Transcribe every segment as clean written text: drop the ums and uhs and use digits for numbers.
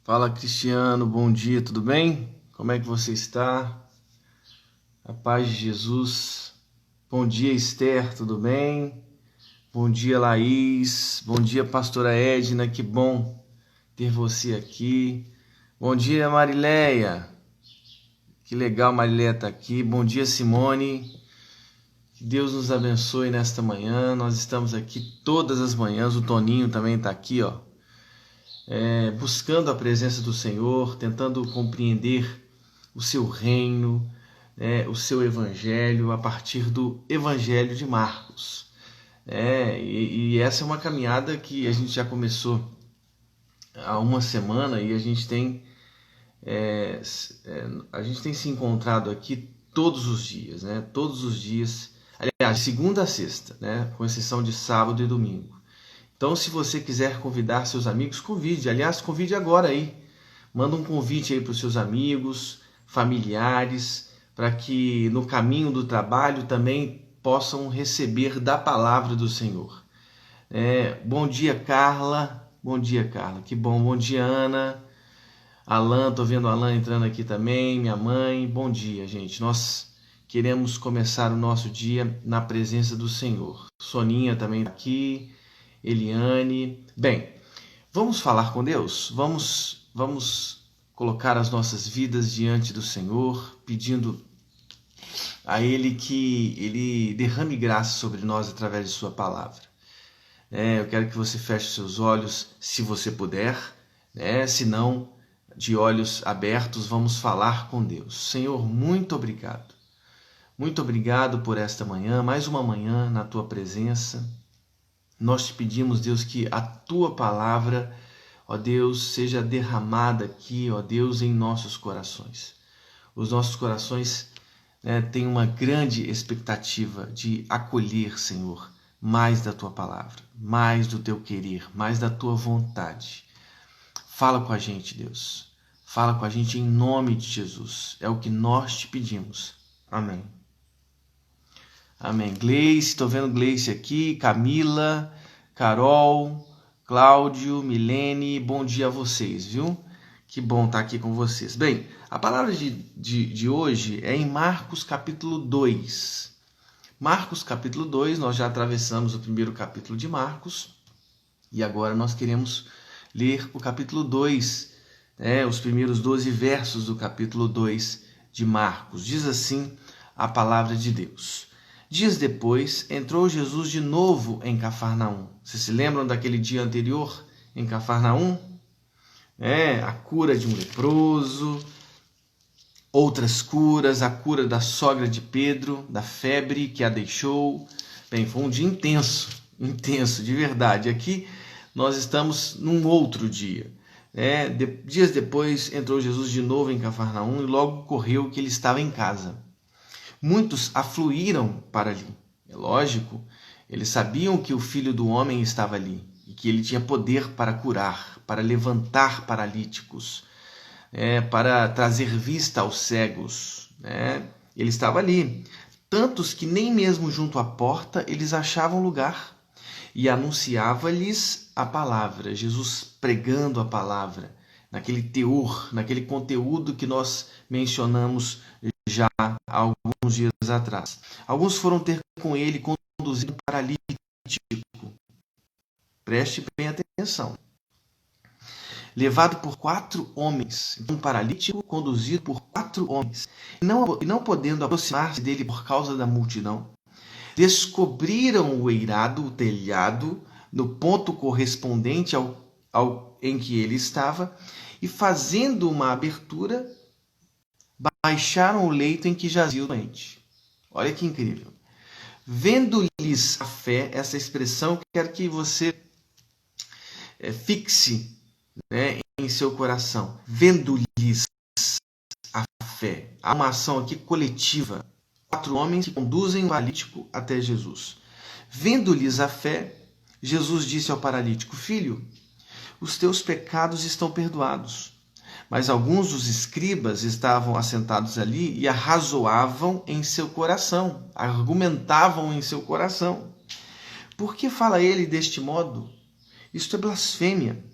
Fala, Cristiano, bom dia, tudo bem? Como é que você está? A paz de Jesus. Bom dia, Esther, tudo bem? Bom dia, Laís. Bom dia, pastora Edna, que bom ter você aqui. Bom dia, Marileia. Que legal, Marileia tá aqui. Bom dia, Simone. Que Deus nos abençoe nesta manhã. Nós estamos aqui todas as manhãs. O Toninho também tá aqui, ó. Buscando a presença do Senhor, tentando compreender o seu reino, o seu evangelho a partir do Evangelho de Marcos. E essa é uma caminhada que a gente já começou há uma semana e a gente tem se encontrado aqui todos os dias, né? Todos os dias, aliás, segunda a sexta, né? Com exceção de sábado e domingo. Então, se você quiser convidar seus amigos, convide. Aliás, convide agora aí. Manda um convite aí para os seus amigos, familiares, para que no caminho do trabalho também possam receber da palavra do Senhor. Bom dia, Carla. Bom dia, Carla. Que bom. Bom dia, Ana. Alan, tô vendo o Alan entrando aqui também. Minha mãe. Bom dia, gente. Nós queremos começar o nosso dia na presença do Senhor. Soninha também está aqui. Eliane. Bem, vamos falar com Deus? Vamos colocar as nossas vidas diante do Senhor, pedindo a Ele que Ele derrame graça sobre nós através de sua palavra. Eu quero que você feche seus olhos, se você puder, se não, de olhos abertos, vamos falar com Deus. Senhor, muito obrigado. Muito obrigado por esta manhã, mais uma manhã na Tua presença. Nós te pedimos, Deus, que a Tua palavra, ó Deus, seja derramada aqui, ó Deus, em nossos corações. Os nossos corações têm uma grande expectativa de acolher, Senhor, mais da Tua palavra, mais do Teu querer, mais da Tua vontade. Fala com a gente, Deus. Fala com a gente em nome de Jesus. É o que nós te pedimos. Amém. Amém. Gleice, estou vendo Gleice aqui, Camila, Carol, Cláudio, Milene, bom dia a vocês, viu? Que bom estar aqui com vocês. Bem, a palavra de hoje é em Marcos capítulo 2. Marcos capítulo 2, nós já atravessamos o primeiro capítulo de Marcos e agora nós queremos ler o capítulo 2, os primeiros 12 versos do capítulo 2 de Marcos. Diz assim a palavra de Deus. Dias depois, entrou Jesus de novo em Cafarnaum. Vocês se lembram daquele dia anterior em Cafarnaum? A cura de um leproso, outras curas, a cura da sogra de Pedro, da febre que a deixou. Bem, foi um dia intenso, de verdade. Aqui nós estamos num outro dia. Dias depois, entrou Jesus de novo em Cafarnaum e logo ocorreu que ele estava em casa. Muitos afluíram para ali. É lógico, eles sabiam que o Filho do Homem estava ali e que ele tinha poder para curar, para levantar paralíticos, para trazer vista aos cegos. Ele estava ali. Tantos que nem mesmo junto à porta eles achavam lugar. E anunciava-lhes a palavra, Jesus pregando a palavra, naquele teor, naquele conteúdo que nós mencionamos já há alguns dias atrás. Alguns foram ter com ele conduzido um paralítico. Preste bem atenção. Levado por 4 homens. Um paralítico conduzido por 4 homens. E não podendo aproximar-se dele por causa da multidão, descobriram o eirado, o telhado, no ponto correspondente ao em que ele estava, e fazendo uma abertura, baixaram o leito em que jazia o doente. Olha que incrível. Vendo-lhes a fé, essa expressão, quero que você fixe em seu coração. Vendo-lhes a fé. Há uma ação aqui coletiva. 4 homens que conduzem o paralítico até Jesus. Vendo-lhes a fé, Jesus disse ao paralítico: Filho, os teus pecados estão perdoados. Mas alguns dos escribas estavam assentados ali e arrazoavam em seu coração, argumentavam em seu coração. Por que fala ele deste modo? Isto é blasfêmia.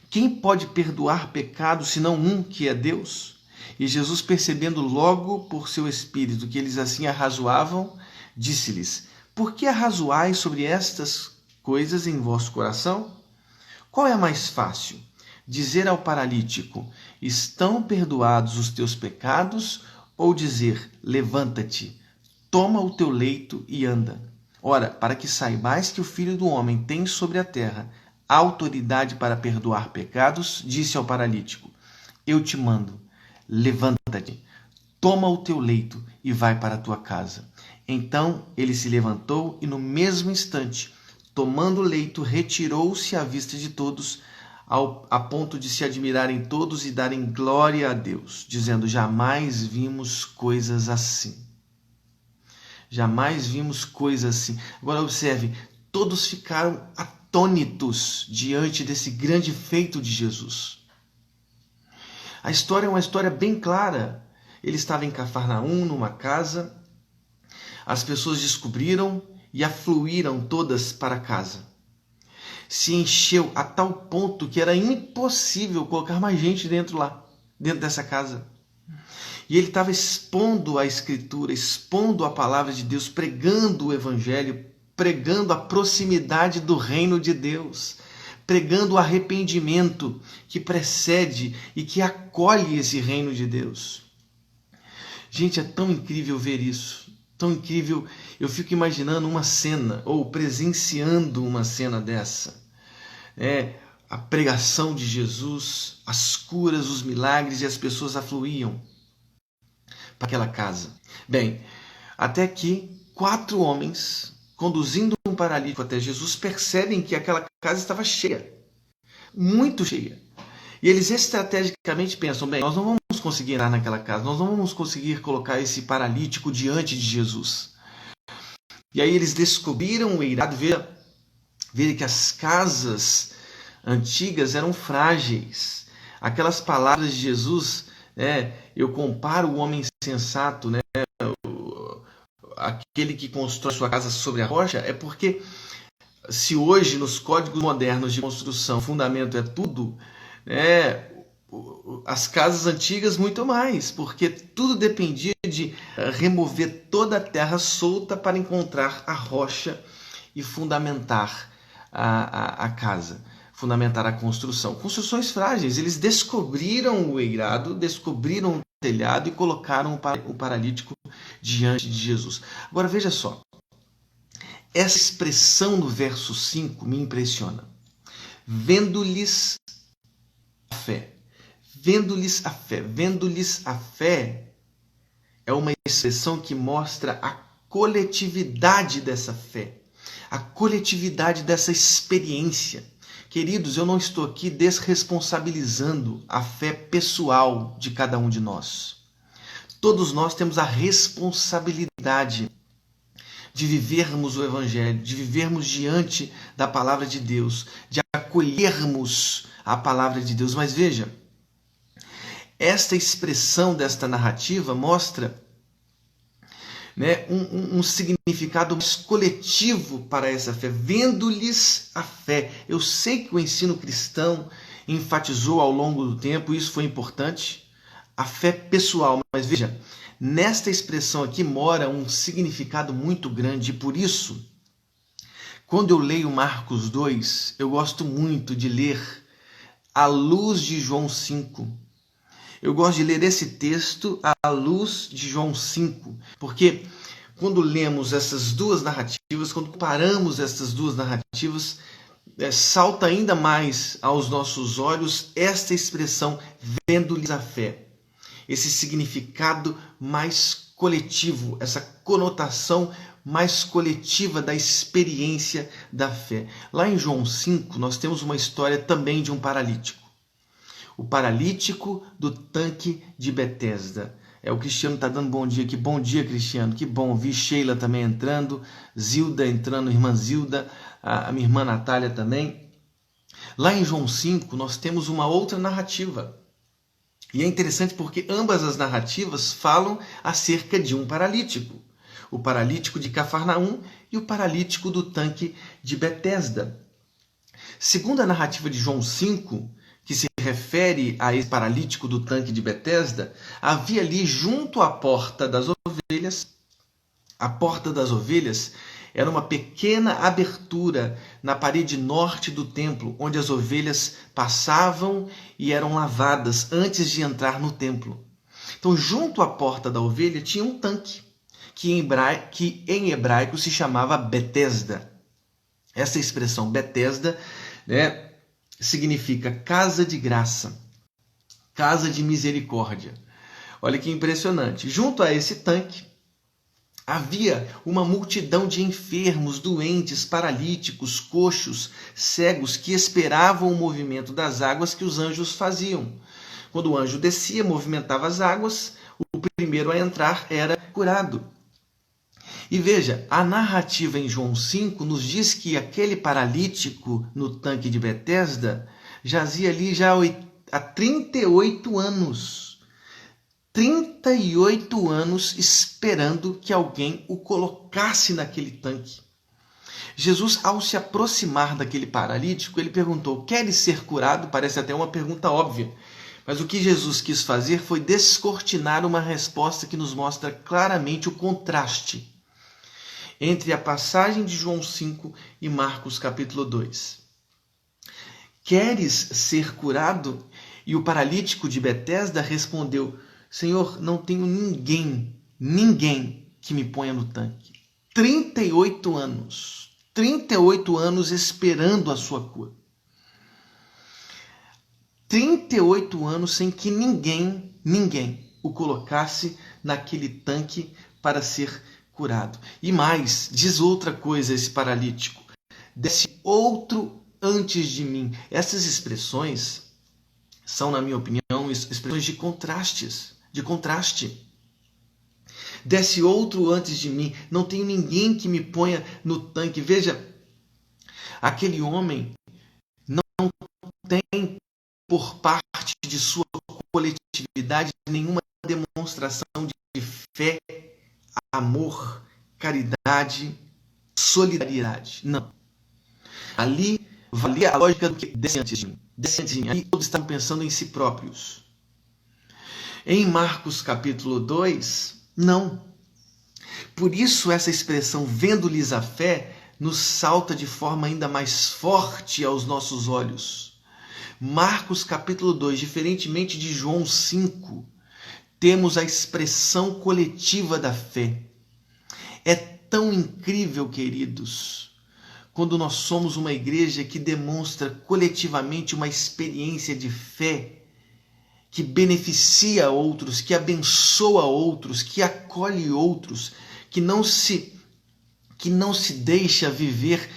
Quem pode perdoar pecado senão um, que é Deus? E Jesus, percebendo logo por seu espírito que eles assim arrazoavam, disse-lhes: Por que arrazoais sobre estas coisas em vosso coração? Qual é a mais fácil? Dizer ao paralítico: Estão perdoados os teus pecados? Ou dizer: Levanta-te, toma o teu leito e anda? Ora, para que saibais que o Filho do Homem tem sobre a terra autoridade para perdoar pecados, disse ao paralítico: Eu te mando, levanta-te, toma o teu leito e vai para a tua casa. Então ele se levantou e no mesmo instante, tomando o leito, retirou-se à vista de todos, a ponto de se admirarem todos e darem glória a Deus, dizendo: Jamais vimos coisas assim. Jamais vimos coisas assim. Agora observe, todos ficaram atônitos diante desse grande feito de Jesus. A história é uma história bem clara. Ele estava em Cafarnaum, numa casa. As pessoas descobriram e afluíram todas para casa. Se encheu a tal ponto que era impossível colocar mais gente dentro dessa casa. E ele estava expondo a Escritura, expondo a palavra de Deus, pregando o Evangelho, pregando a proximidade do reino de Deus, pregando o arrependimento que precede e que acolhe esse reino de Deus. Gente, é tão incrível ver isso, tão incrível. Eu fico imaginando uma cena, ou presenciando uma cena dessa. A pregação de Jesus, as curas, os milagres, e as pessoas afluíam para aquela casa. Bem, até que 4 homens, conduzindo um paralítico até Jesus, percebem que aquela casa estava cheia, muito cheia. E eles estrategicamente pensam: bem, nós não vamos conseguir entrar naquela casa, nós não vamos conseguir colocar esse paralítico diante de Jesus. E aí eles descobriram o eirado, viram que as casas antigas eram frágeis. Aquelas palavras de Jesus, eu comparo o homem sensato, aquele que constrói sua casa sobre a rocha, é porque se hoje nos códigos modernos de construção o fundamento é tudo, as casas antigas muito mais, porque tudo dependia de remover toda a terra solta para encontrar a rocha e fundamentar a casa, fundamentar a construção. Construções frágeis. Eles descobriram o eirado, descobriram o telhado e colocaram o paralítico diante de Jesus. Agora veja só, essa expressão no verso 5 me impressiona. Vendo-lhes a fé. Vendo-lhes a fé. Vendo-lhes a fé é uma expressão que mostra a coletividade dessa fé, a coletividade dessa experiência. Queridos, eu não estou aqui desresponsabilizando a fé pessoal de cada um de nós. Todos nós temos a responsabilidade de vivermos o Evangelho, de vivermos diante da palavra de Deus, de acolhermos a palavra de Deus. Mas veja, esta expressão desta narrativa mostra um significado mais coletivo para essa fé, vendo-lhes a fé. Eu sei que o ensino cristão enfatizou ao longo do tempo, isso foi importante, a fé pessoal, mas veja, nesta expressão aqui mora um significado muito grande, e por isso, quando eu leio Marcos 2, eu gosto muito de ler à luz de João 5. Eu gosto de ler esse texto à luz de João 5, porque quando lemos essas duas narrativas, quando comparamos essas duas narrativas, salta ainda mais aos nossos olhos esta expressão, vendo-lhes a fé. Esse significado mais coletivo, essa conotação mais coletiva da experiência da fé. Lá em João 5, nós temos uma história também de um paralítico. O paralítico do tanque de Betesda. O Cristiano está dando bom dia aqui. Bom dia, Cristiano. Que bom. Vi Sheila também entrando. Zilda entrando, irmã Zilda. A minha irmã Natália também. Lá em João 5, nós temos uma outra narrativa. E é interessante porque ambas as narrativas falam acerca de um paralítico. O paralítico de Cafarnaum e o paralítico do tanque de Betesda. Segundo a narrativa de João 5, refere a esse paralítico do tanque de Betesda, havia ali junto à porta das ovelhas. A porta das ovelhas era uma pequena abertura na parede norte do templo, onde as ovelhas passavam e eram lavadas antes de entrar no templo. Então, junto à porta da ovelha tinha um tanque, que em hebraico se chamava Betesda. Essa expressão Betesda, né, significa casa de graça, casa de misericórdia. Olha que impressionante. Junto a esse tanque havia uma multidão de enfermos, doentes, paralíticos, coxos, cegos, que esperavam o movimento das águas que os anjos faziam. Quando o anjo descia, movimentava as águas, o primeiro a entrar era curado. E veja, a narrativa em João 5 nos diz que aquele paralítico no tanque de Betesda jazia ali já há 38 anos. 38 anos esperando que alguém o colocasse naquele tanque. Jesus, ao se aproximar daquele paralítico, ele perguntou: queres ser curado? Parece até uma pergunta óbvia. Mas o que Jesus quis fazer foi descortinar uma resposta que nos mostra claramente o contraste entre a passagem de João 5 e Marcos capítulo 2. Queres ser curado? E o paralítico de Betesda respondeu: Senhor, não tenho ninguém que me ponha no tanque. 38 anos esperando a sua cura. 38 anos sem que ninguém o colocasse naquele tanque para ser curado. E mais, diz outra coisa esse paralítico: desce outro antes de mim. Essas expressões são, na minha opinião, expressões de contraste. Desce outro antes de mim, não tenho ninguém que me ponha no tanque. Veja, aquele homem não tem por parte de sua coletividade nenhuma demonstração de fé, amor, caridade, solidariedade. Não. Ali valia a lógica do que desce antes de mim. Ali todos estavam pensando em si próprios. Em Marcos capítulo 2, não. Por isso essa expressão vendo-lhes a fé nos salta de forma ainda mais forte aos nossos olhos. Marcos capítulo 2, diferentemente de João 5, temos a expressão coletiva da fé. É tão incrível, queridos, quando nós somos uma igreja que demonstra coletivamente uma experiência de fé que beneficia outros, que abençoa outros, que acolhe outros, que não se deixa viver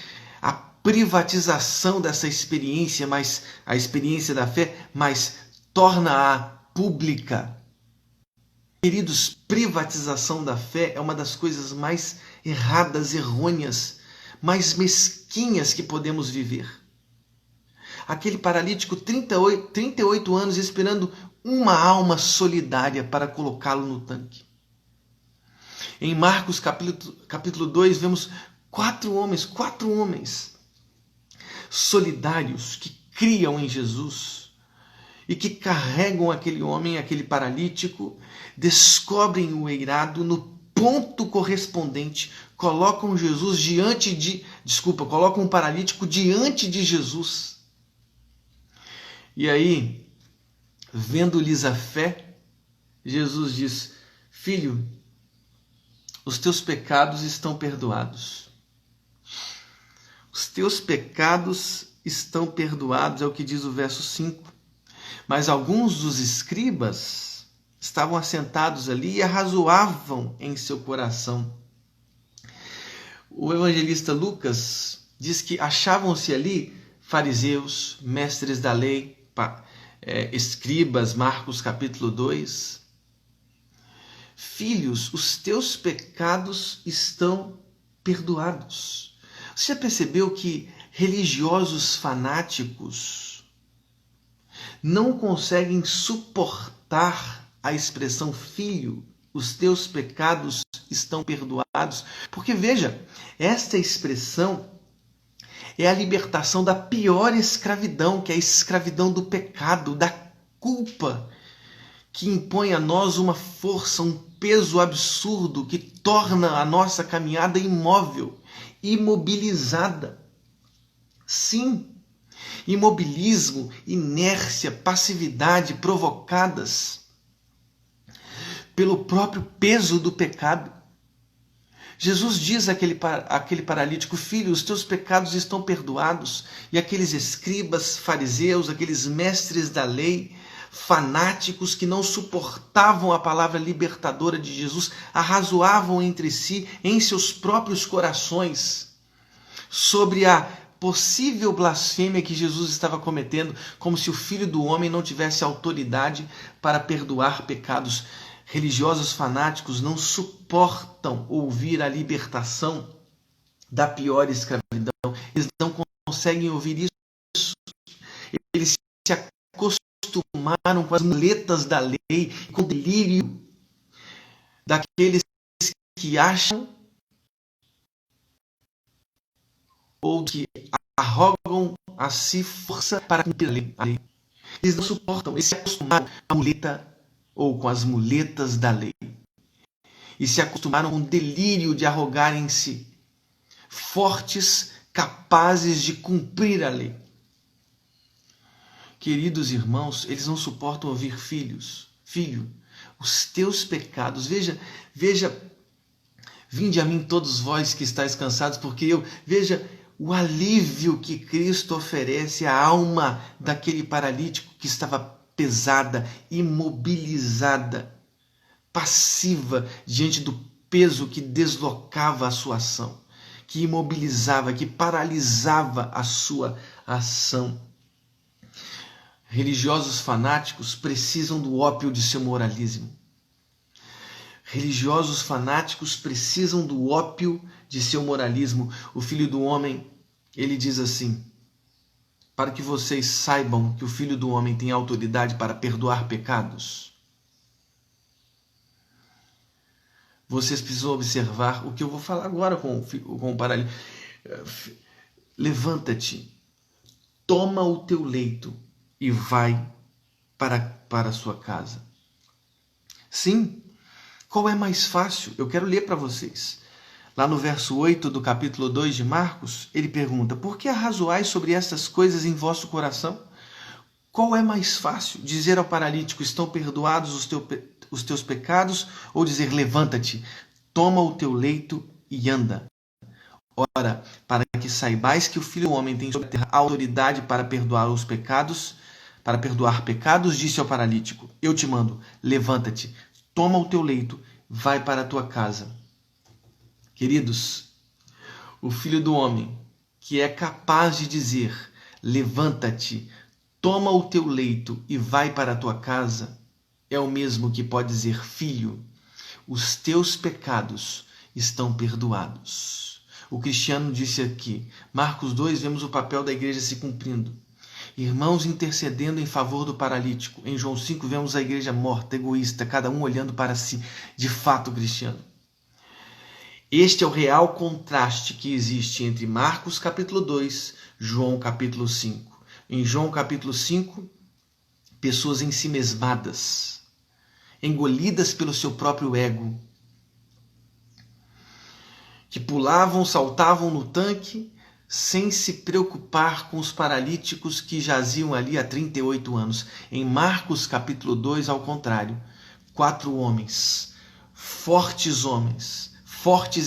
a privatização dessa experiência, mas a experiência da fé, mas torna-a pública. Queridos, privatização da fé é uma das coisas mais erradas, errôneas, mais mesquinhas que podemos viver. Aquele paralítico, 38 anos, esperando uma alma solidária para colocá-lo no tanque. Em Marcos capítulo 2, vemos quatro homens solidários que criam em Jesus e que carregam aquele homem, aquele paralítico, descobrem o eirado no ponto correspondente, colocam colocam o paralítico diante de Jesus. E aí, vendo-lhes a fé, Jesus diz: filho, os teus pecados estão perdoados. Os teus pecados estão perdoados, é o que diz o verso 5. Mas alguns dos escribas estavam assentados ali e arrazoavam em seu coração. O evangelista Lucas diz que achavam-se ali fariseus, mestres da lei, escribas, Marcos capítulo 2. Filhos, os teus pecados estão perdoados. Você já percebeu que religiosos fanáticos não conseguem suportar a expressão filho, os teus pecados estão perdoados? Porque veja, esta expressão É a libertação da pior escravidão, que é a escravidão do pecado, da culpa, que impõe a nós uma força, um peso absurdo que torna a nossa caminhada imóvel, imobilizada. Sim, imobilismo, inércia, passividade provocadas pelo próprio peso do pecado. Jesus diz àquele paralítico: filho, os teus pecados estão perdoados. E aqueles escribas, fariseus, aqueles mestres da lei, fanáticos que não suportavam a palavra libertadora de Jesus, arrazoavam entre si, em seus próprios corações, sobre a possível blasfêmia que Jesus estava cometendo, como se o Filho do Homem não tivesse autoridade para perdoar pecados. Religiosos fanáticos não suportam ouvir a libertação da pior escravidão. Eles não conseguem ouvir isso. Eles se acostumaram com as muletas da lei, com o delírio daqueles que acham ou que arrogam a si força para cumprir a lei. Eles não suportam, eles se acostumaram com a muleta ou com as muletas da lei. E se acostumaram com o delírio de arrogarem-se fortes, capazes de cumprir a lei. Queridos irmãos, eles não suportam ouvir filho, os teus pecados. Veja, vinde a mim todos vós que estáis cansados, veja o alívio que Cristo oferece à alma daquele paralítico que estava pesada, imobilizada, passiva diante do peso que deslocava a sua ação, que imobilizava, que paralisava a sua ação. Religiosos fanáticos precisam do ópio de seu moralismo. Religiosos fanáticos precisam do ópio de seu moralismo. O Filho do Homem, ele diz assim: para que vocês saibam que o Filho do Homem tem autoridade para perdoar pecados. Vocês precisam observar o que eu vou falar agora com o paralítico. Levanta-te, toma o teu leito e vai para a sua casa. Sim, qual é mais fácil? Eu quero ler para vocês. Lá no verso 8 do capítulo 2 de Marcos, ele pergunta: por que arrazoais sobre estas coisas em vosso coração? Qual é mais fácil? Dizer ao paralítico: estão perdoados os teus pecados? Ou dizer: levanta-te, toma o teu leito e anda? Ora, para que saibais que o Filho do Homem tem sobre a terra autoridade para perdoar os pecados, para perdoar pecados, disse ao paralítico: eu te mando, levanta-te, toma o teu leito, vai para a tua casa. Queridos, o Filho do Homem, que é capaz de dizer: levanta-te, toma o teu leito e vai para a tua casa, é o mesmo que pode dizer: filho, os teus pecados estão perdoados. O Cristiano disse aqui, Marcos 2, vemos o papel da igreja se cumprindo. Irmãos intercedendo em favor do paralítico. Em João 5 vemos a igreja morta, egoísta, cada um olhando para si. De fato, Cristiano. Este é o real contraste que existe entre Marcos capítulo 2, João capítulo 5. Em João capítulo 5, pessoas ensimesmadas, engolidas pelo seu próprio ego, que pulavam, saltavam no tanque, sem se preocupar com os paralíticos que jaziam ali há 38 anos. Em Marcos capítulo 2, ao contrário, 4 homens, fortes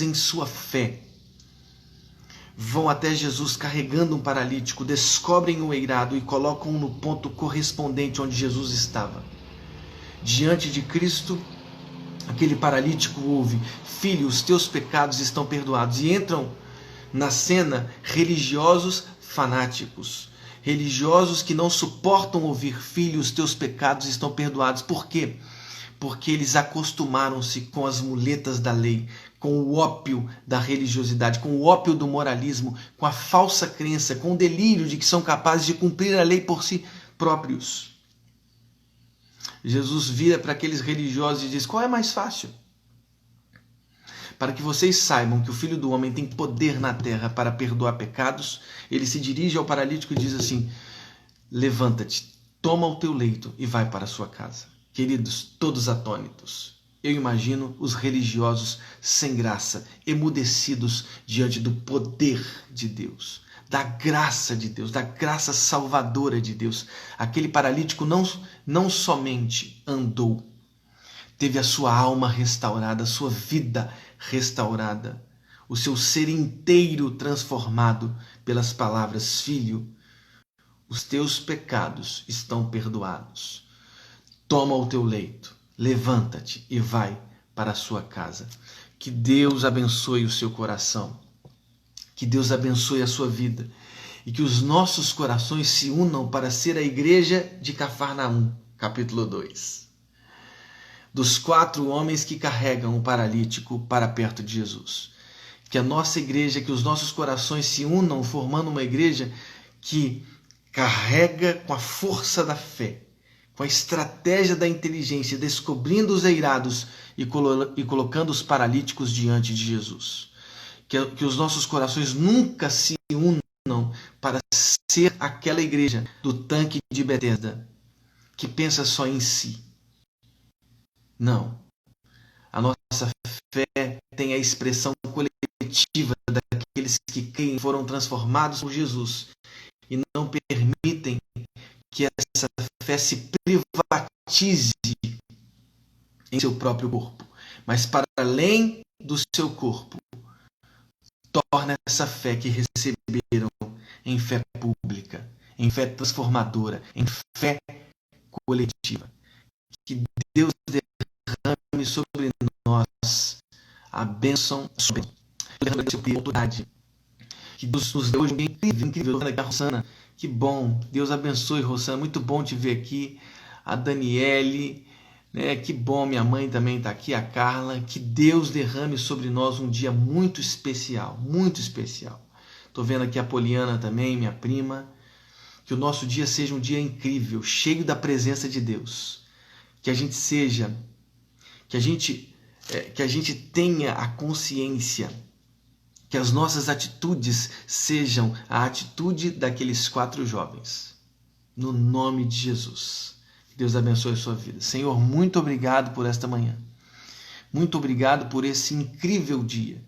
em sua fé, vão até Jesus carregando um paralítico, descobrem o eirado e colocam-o no ponto correspondente onde Jesus estava. Diante de Cristo, aquele paralítico ouve: filho, os teus pecados estão perdoados. E entram na cena religiosos fanáticos, religiosos que não suportam ouvir: filho, os teus pecados estão perdoados. Por quê? Porque eles acostumaram-se com as muletas da lei, com o ópio da religiosidade, com o ópio do moralismo, com a falsa crença, com o delírio de que são capazes de cumprir a lei por si próprios. Jesus vira para aqueles religiosos e diz: qual é mais fácil? para que vocês saibam que o Filho do Homem tem poder na terra para perdoar pecados, ele se dirige ao paralítico e diz assim: levanta-te, toma o teu leito e vai para a sua casa. Queridos, todos atônitos, eu imagino os religiosos sem graça, emudecidos diante do poder de Deus, da graça de Deus, da graça salvadora de Deus. Aquele paralítico não somente andou, teve a sua alma restaurada, a sua vida restaurada, o seu ser inteiro transformado pelas palavras: Filho, os teus pecados estão perdoados. Toma o teu leito, levanta-te e vai para a sua casa. Que Deus abençoe o seu coração, que Deus abençoe a sua vida e que os nossos corações se unam para ser a igreja de Cafarnaum, capítulo 2. Dos 4 homens que carregam o paralítico para perto de Jesus. Que a nossa igreja, que os nossos corações se unam formando uma igreja que carrega com a força da fé, com a estratégia da inteligência, descobrindo os eirados e colocando os paralíticos diante de Jesus. Que os nossos corações nunca se unam para ser aquela igreja do tanque de Betesda, que pensa só em si. Não. A nossa fé tem a expressão coletiva daqueles que creem, foram transformados por Jesus e não permitem que essa fé se privatize em seu próprio corpo, mas para além do seu corpo, torna essa fé que receberam em fé pública, em fé transformadora, em fé coletiva. Que Deus derrame sobre nós a bênção, a autoridade. Que Deus nos deu hoje um dia incrível. A Rosana, que bom. Deus abençoe, Rosana. Muito bom te ver aqui. A Daniele, né? Que bom. Minha mãe também está aqui, a Carla. Que Deus derrame sobre nós um dia muito especial. Muito especial. Estou vendo aqui a Poliana também, minha prima. Que o nosso dia seja um dia incrível, cheio da presença de Deus. Que a gente seja, que a gente tenha a consciência que as nossas atitudes sejam a atitude daqueles 4 jovens. No nome de Jesus. Que Deus abençoe a sua vida. Senhor, muito obrigado por esta manhã. Muito obrigado por esse incrível dia.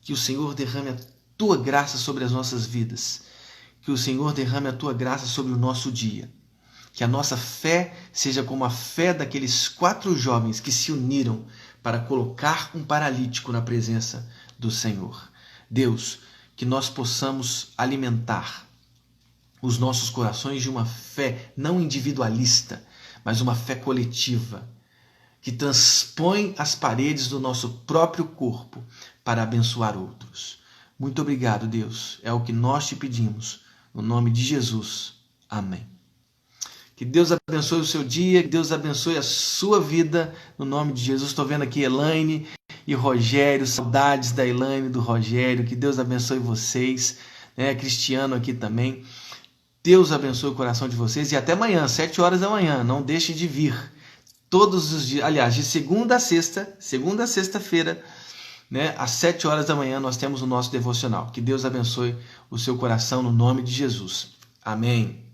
Que o Senhor derrame a tua graça sobre as nossas vidas. Que o Senhor derrame a tua graça sobre o nosso dia. Que a nossa fé seja como a fé daqueles 4 jovens que se uniram para colocar um paralítico na presença do Senhor. Deus, que nós possamos alimentar os nossos corações de uma fé não individualista, mas uma fé coletiva, que transpõe as paredes do nosso próprio corpo para abençoar outros. Muito obrigado, Deus. É o que nós te pedimos. No nome de Jesus. Amém. Que Deus abençoe o seu dia, que Deus abençoe a sua vida, no nome de Jesus. Estou vendo aqui Elaine e Rogério, saudades da Elaine e do Rogério, que Deus abençoe vocês, né? Cristiano aqui também. Deus abençoe o coração de vocês e até amanhã, 7 horas da manhã, não deixe de vir. Todos os dias, aliás, de segunda a sexta-feira, né? Às 7 horas da manhã nós temos o nosso devocional. Que Deus abençoe o seu coração no nome de Jesus. Amém.